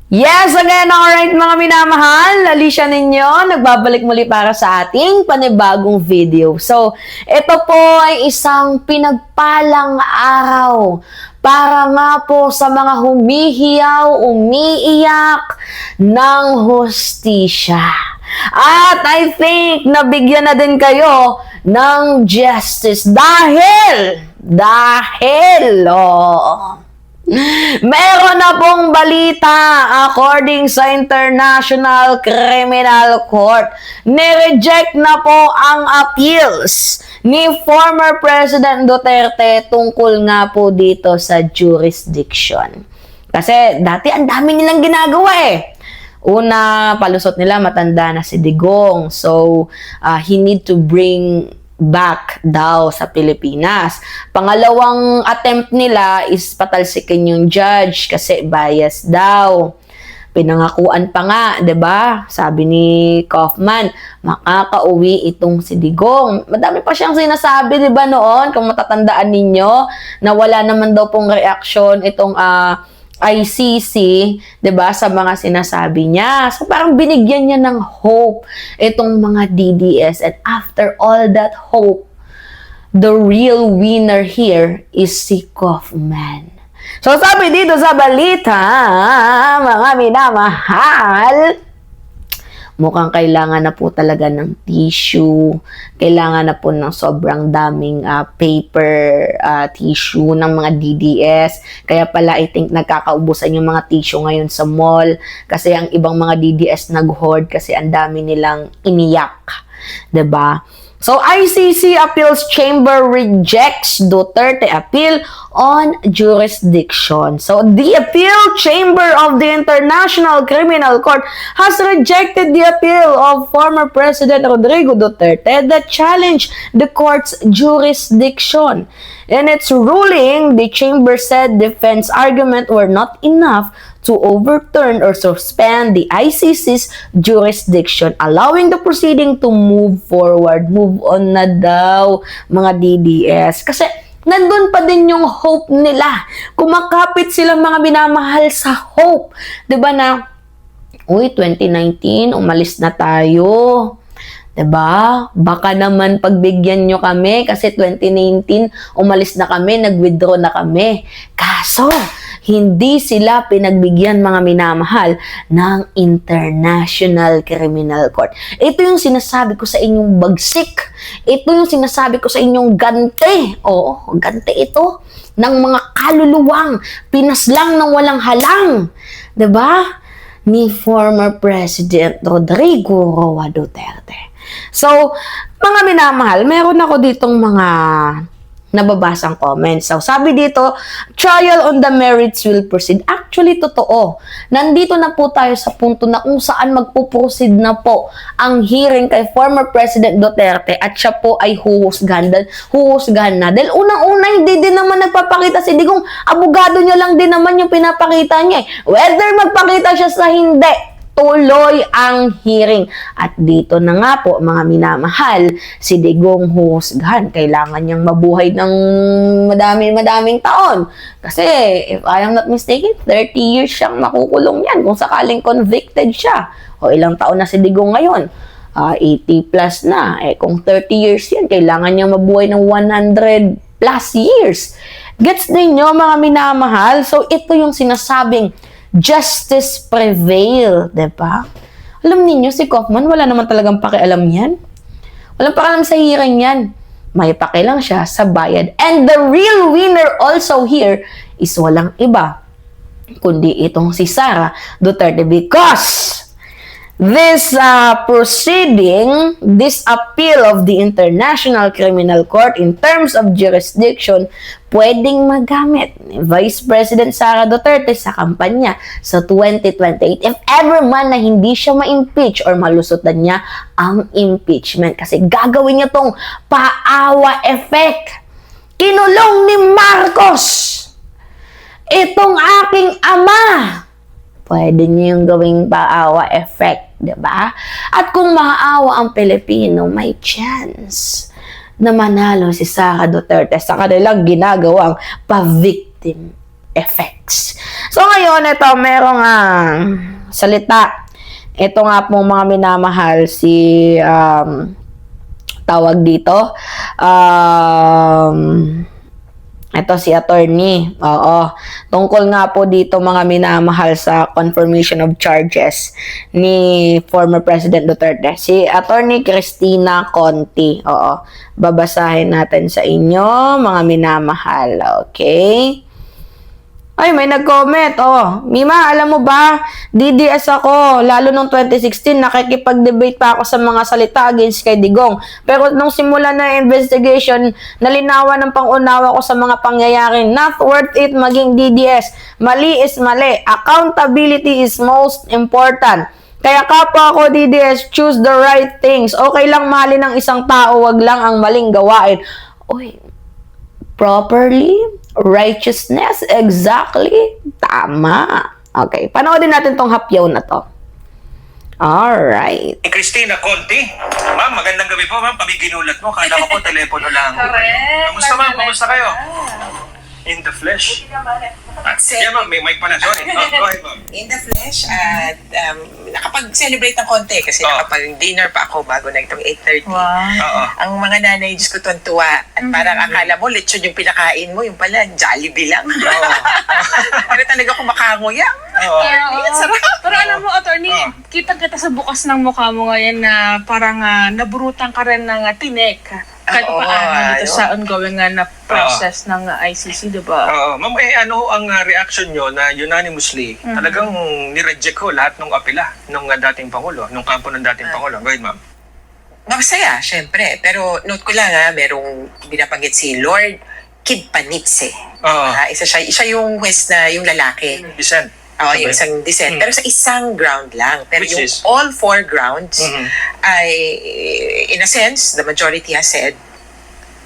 Yes, again, alright mga minamahal, Alicia ninyo, nagbabalik muli para sa ating panibagong video. So, ito po ay isang pinagpalang araw para nga po sa mga humihiyaw, umiiyak ng hustisya. At I think nabigyan na din kayo ng justice dahil, meron na pong balita according sa International Criminal Court. Nireject na po ang appeals ni former President Duterte tungkol nga po dito sa jurisdiction. Kasi dati ang dami nilang ginagawa eh. Una, palusot nila, matanda na si Digong. So, he need to bring back daw sa Pilipinas. Pangalawang attempt nila is patalsikin yung judge kasi bias daw. Pinangakuan pa nga, 'di ba? Sabi ni Kaufman, makakauwi itong si Digong. Madami pa siyang sinasabi, 'di ba noon? Kung matatandaan ninyo, na wala naman daw pong reaksyon itong ICC, 'di ba, sa mga sinasabi niya. So parang binigyan niya ng hope itong mga DDS, and after all that hope, the real winner here is si Kaufman. So sabi dito sa balita, mga minamahal, mukhang kailangan na po talaga ng tissue. Kailangan na po ng sobrang daming paper tissue ng mga DDS. Kaya pala I think nagkakaubusan yung mga tissue ngayon sa mall. Kasi ang ibang mga DDS nag-hoard kasi ang dami nilang iniyak. 'Di ba? So, ICC Appeals Chamber rejects Duterte appeal on jurisdiction. So, the Appeal Chamber of the International Criminal Court has rejected the appeal of former President Rodrigo Duterte that challenged the court's jurisdiction. In its ruling, the chamber said defense arguments were not enough to overturn or suspend the ICC's jurisdiction, allowing the proceeding to move forward. Move on na daw, mga DDS. Kasi nandun pa din yung hope nila. Kumakapit sila, mga minamahal, sa hope. 'Di ba na, 2019, umalis na tayo. 'Di ba? Baka naman pagbigyan nyo kami kasi 2019 umalis na kami, nag-withdraw na kami. Kaso, hindi sila pinagbigyan, mga minamahal, ng International Criminal Court. Ito yung sinasabi ko sa inyong bagsik. Ito yung sinasabi ko sa inyong ganti. Oo, ganti ito ng mga kaluluwang pinaslang ng walang halang. 'Di ba? Ni former President Rodrigo Roa Duterte. So, mga minamahal, meron ako ditong mga nababasang comments. So, sabi dito, trial on the merits will proceed. Actually, totoo. Nandito na po tayo sa punto na kung saan magpuproceed na po ang hearing kay former President Duterte at siya po ay huhusgahan na. Dahil unang-una, hindi din naman nagpapakita si Digong. Abogado niya lang din naman yung pinapakita niya. Whether magpakita siya sa hindi, tuloy ang hearing. At dito na nga po, mga minamahal, si Digong huhusgahan. Kailangan niyang mabuhay ng madaming taon. Kasi, if I am not mistaken, 30 years siyang makukulong yan kung sakaling convicted siya. O ilang taon na si Digong ngayon? 80 plus na. Kung 30 years yan, kailangan niyang mabuhay ng 100 plus years. Gets din niyo, mga minamahal? So, ito yung sinasabing justice prevail, diba? Alam niyo si Kaufman, wala naman talagang pakialam yan. Walang pakialam sa hearing yan. May pakialam siya sa bayad. And the real winner also here is walang iba, kundi itong si Sara Duterte, because this proceeding, this appeal of the International Criminal Court in terms of jurisdiction, pwedeng magamit ni Vice President Sara Duterte sa kampanya sa 2028 if ever man na hindi siya ma-impeach or malusutan niya ang impeachment. Kasi gagawin niya tong paawa effect. Kinulong ni Marcos itong aking ama. Pwede niya yung gawing paawa effect, 'di ba? At kung maawa ang Pilipino, may chance na manalo si Sara Duterte sa kanilang ginagawang pa-victim effects. So, So ngayon, ito, merong salita. Ito nga pong mga minamahal si, tawag dito, ito si attorney. Oo. Tungkol nga po dito mga minamahal sa confirmation of charges ni former President Duterte. Si attorney Cristina Conti. Oo. Babasahin natin sa inyo mga minamahal. Okay? Ay, may nag-comment. Oh, Mima, alam mo ba, DDS ako. Lalo nung 2016, nakikipag-debate pa ako sa mga salita against kay Digong. Pero nung simula na investigation, nalinawan ng pangunawa ko sa mga pangyayari. Not worth it maging DDS. Mali is mali. Accountability is most important. Kaya kapwa ako DDS, choose the right things. Okay lang mahalin ng isang tao, wag lang ang maling gawain. Uy, properly? Righteousness? Exactly. Tama. Okay. Panoodin natin tong hapyaw na to. Alright. Cristina Conti. Ma'am, magandang gabi po, ma'am. Pabiginulat mo. Kala ko po telepono lang. Correct. Kamusta, ma'am? Kamusta kayo? In the flesh. Yeah, ma'am. May mic pala. Sorry. Go ahead, ma'am. In the flesh at nakapag-celebrate ng konti kasi nakapag-dinner pa ako bago na itong 8:30. Oo. Ang mga nanay, Diyos ko, tuwan-tuwa. At parang akala mo, lechon yung pinakain mo, yung pala, Jollibee lang. Pero talaga kumakanguya. Oo. Yan, sarap. Pero alam mo, attorney, kitang-kita sa bukas ng mukha mo ngayon na parang naburutan ka rin ng tinik. Kahit Oo, paano dito ano? sa ongoing na process ng ICC, di ba? Oo. Ma'am, ano ang reaction nyo na unanimously talagang nireject ko lahat ng apela ng dating Pangulo, nung kampo ng dating Pangulo? Go ahead, ma'am. Masaya, syempre. Pero note ko lang merong binabanggit si Lord Kid Panitze. Oo. Isa yung West na yung lalaki. Dissent. Oo, yung isang dissent. Pero sa isang ground lang. Pero Which yung is? all four grounds ay, in a sense, the majority has said,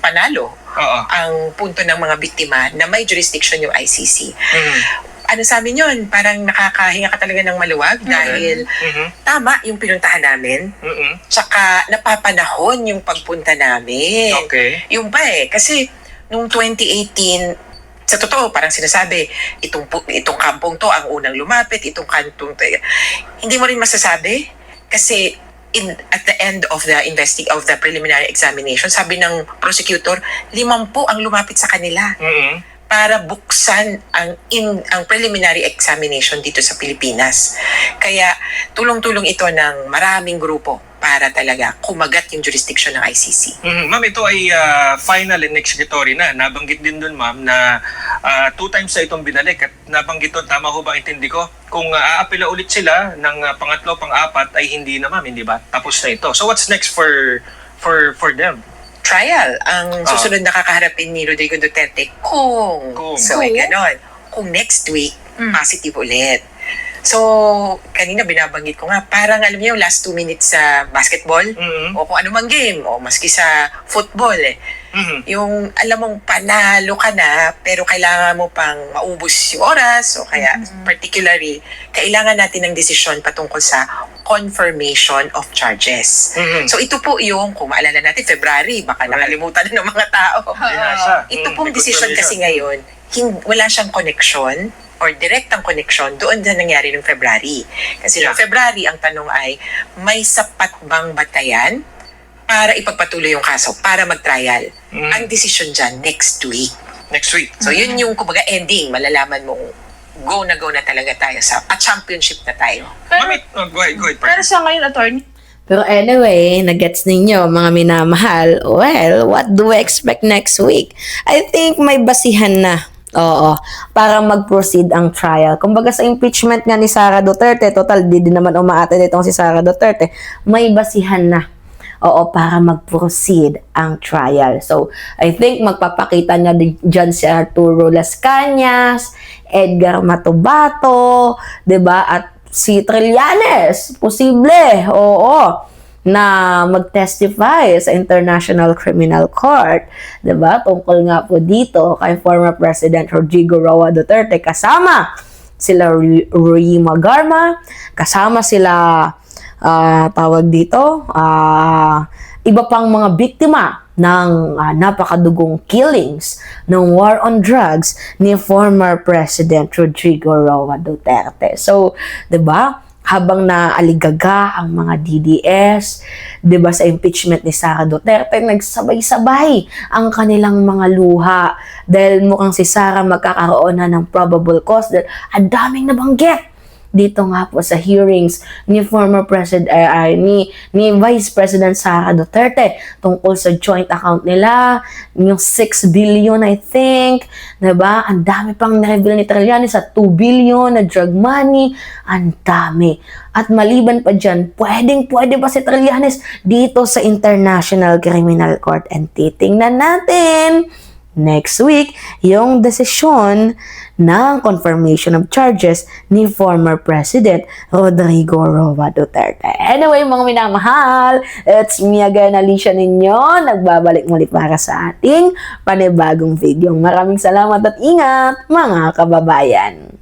panalo Oo. ang punto ng mga biktima na may jurisdiction yung ICC. Mhm. Ano sa amin yun? Parang nakakahinga ka talaga ng maluwag dahil tama yung pinuntahan namin. Mhm. Tsaka napapanahon yung pagpunta namin. Okay. Yung ba kasi nung 2018, sa totoo, parang sinasabi, itong kampong to ang unang lumapit, itong kantong to. Hindi mo rin masasabi kasi at the end of the preliminary examination, sabi ng prosecutor, 50 ang lumapit sa kanila Mhm. para buksan ang preliminary examination dito sa Pilipinas. Kaya tulong-tulong ito ng maraming grupo para talaga kumagat yung jurisdiction ng ICC. Ma'am, ito ay final and executory na. Nabanggit din dun, ma'am, na 2 times na itong binalik. At nabanggit dun, tama ho ba intindi ko? Kung aapila ulit sila ng pangatlo, pang-apat, ay hindi na, ma'am, hindi ba? Tapos na ito. So what's next for them? Trial ang susunod na kakaharapin ni Rodrigo Duterte kung. So, ay ganon. Kung next week, positive ulit. So, kanina binabanggit ko nga, parang alam niyo yung last 2 minutes sa basketball o kung anumang game o maski sa football yung alam mong panalo ka na pero kailangan mo pang maubos yung oras o kaya particularly kailangan natin ng desisyon patungkol sa confirmation of charges. So ito po yung, kung maalala natin, February, baka nakalimutan na ng mga tao. Ito pong decision kasi ngayon, wala siyang connection or direktang connection doon na nangyari noong February. Kasi noong February, ang tanong ay, may sapat bang batayan para ipagpatuloy yung kaso, para mag-trial? Ang decision dyan, next week. Next week. So yun yung kumbaga ending, malalaman mong go na talaga tayo sa championship na tayo. Ma'am, go ahead. Pero sa ngayon, attorney, Pero anyway, nagets ninyo mga minamahal. Well, what do we expect next week? I think may basihan na. Oo, para mag-proceed ang trial. Kumbaga sa impeachment nga ni Sara Duterte, total, di din naman umaate itong si Sara Duterte, may basihan na. Oo, para mag-proceed ang trial. So, I think magpapakita niya dyan si Arturo Las Cañas, Edgar Matubato, 'di ba? At si Trillanes, posible. Oo, na mag-testify sa International Criminal Court, 'di ba? Tungkol nga po dito kay former President Rodrigo Roa Duterte, kasama sila Rui Magarma, kasama sila tawag dito, iba pang mga biktima ng napakadugong killings ng war on drugs ni former President Rodrigo Roa Duterte. So, 'di ba? Habang naaligaga ang mga DDS, 'di ba, sa impeachment ni Sara Duterte, nagsabay-sabay ang kanilang mga luha dahil mukhang si Sara magkakaroon na ng probable cause dahil ang daming nabanggit dito nga po sa hearings ni former President ni Vice President Sara Duterte tungkol sa joint account nila, yung 6 billion I think, 'di ba? Ang dami pang na-reveal ni Trillanes sa 2 billion na drug money, ang dami. At maliban pa diyan, pwede pa si Trillanes dito sa International Criminal Court, and titingnan natin next week yung desisyon ng confirmation of charges ni former President Rodrigo Roa Duterte. Anyway, mga minamahal, it's me again, Alicia ninyo, nagbabalik muli para sa ating panibagong video. Maraming salamat at ingat, mga kababayan.